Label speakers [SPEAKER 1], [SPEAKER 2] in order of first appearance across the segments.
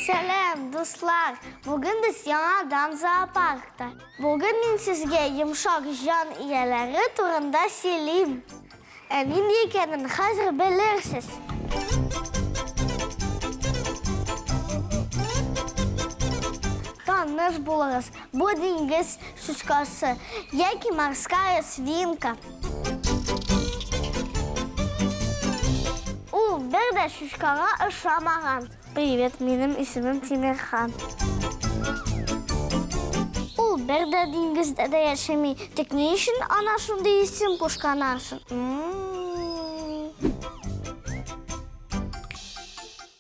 [SPEAKER 1] Selam dostlar. Bugün biz Yanadam Zoopark'ta. Bugün ben sizge yumuşak can iyeleri turunda söyleyeyim. Emin ekenin hazır bilirsiniz. Tanış buluruz. Bu deniz şuşkası. Яки морская свинка. Ул бер дә шушкага ошамаган. Привет, минем исемем Тимерхан. Ул бер дә диңгездә дә яшәми. Тик ни өчен ана шундый исем кушканарсың?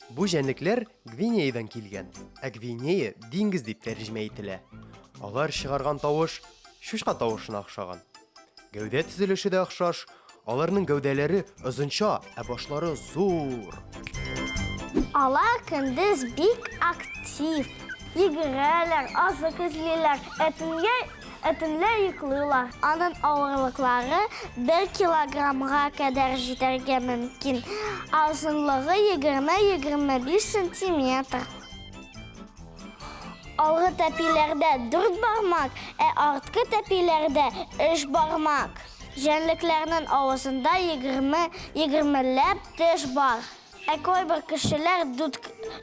[SPEAKER 2] Bu жәнлекләр Гвинеядан килгән. Ә Гвинея диңгез дип тәрҗемә ителә. Алар чыгарган тавыш шушка тавышына охшаган. Гәүдә төзелеше дә охшаш. Аларның гәүдәләре озынча, ә башлары зур.
[SPEAKER 1] Алар көндез бик актив. Йөгерәләр, азык эзлиләр, әтенләр йоклыйлар. Аның авырлыклары 1 килограммга кадәр җитәргә мөмкин. Озынлыгы 20-25 сантиметр. Алгы тәпиләрдә 4 бармак, ә арткы тәпиләрдә 3 бармак. Жәнлекләрнең авызында 20-ләп теш бар. Ә кайбер кешеләр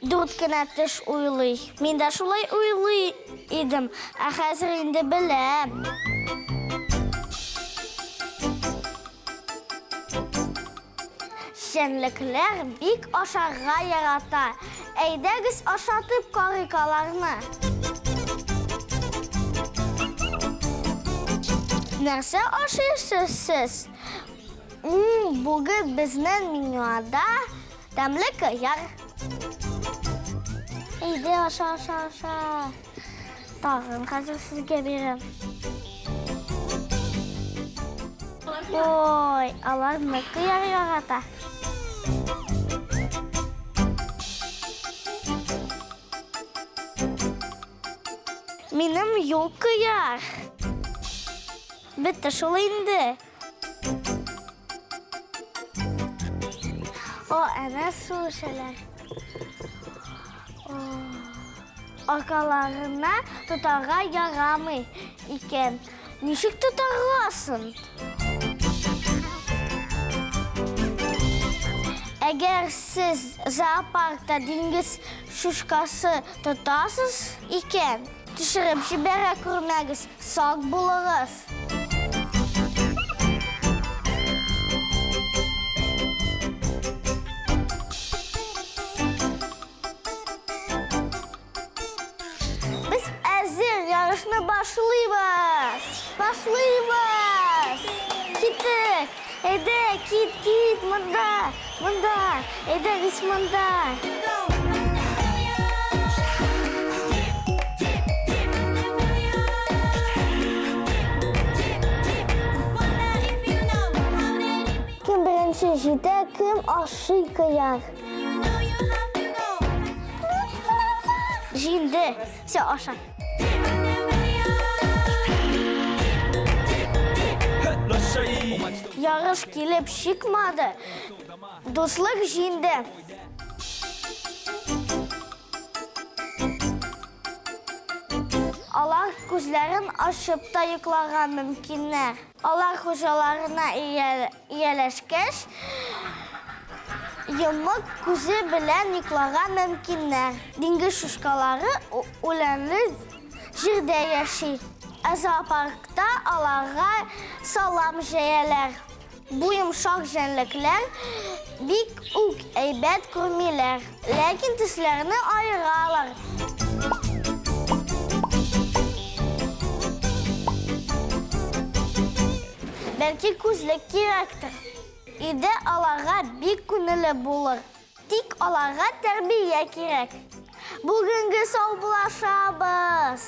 [SPEAKER 1] 4 кенә теш уйлый. Мин дә шулай уйлый идем, ә хәзер инде беләм. Жәнлекләр бик ашарга ярата. Әйдәгез ашатып карыйк аларны. Нәрсә ашыйсыз сез? Бүген безнең менюда тәмле кыяр. Әйдә аша. Тагын хәзер сезгә бирәм. Ой, аларны кыяр ярата. Минем юк кыяр. Бетте шул инде. Әнә сушалар. Аркаларына тотарга ярамый икән. Ничек тотаргасын? Әгәр сез зоопаркта диңгез шушкасы тотасыз икән, төшереп җибәрә күрмәгез, сак булыгыз. Biz әзер ярышны башлыйбыз. Китик. Әйдә, кит, монда. Әйдә, без монда. Кем беренче җитә, кем ашый кыяр. Җинде, все аша. Ярыш килеп чыкмады. Дуслык җинде. Алар күзләрен ачып та йоклаган мөмкиннәр. Алар хуҗаларына ияләшкәч, йомык күзе белән йоклаган мөмкиннәр. Диңгез шушкалары үләнле җирдә яши. Зоопаркта аларга салам җәяләр. Бу йомшак җәнлекләр бик үк әйбәт күрмиләр, ләкин төсләрне аералар. Бәлки күзлек кирәктер. Өйдә аларга бик күңелле булыр. Тик аларга тәрбия кирәк. Бүгенге сау булашабыз.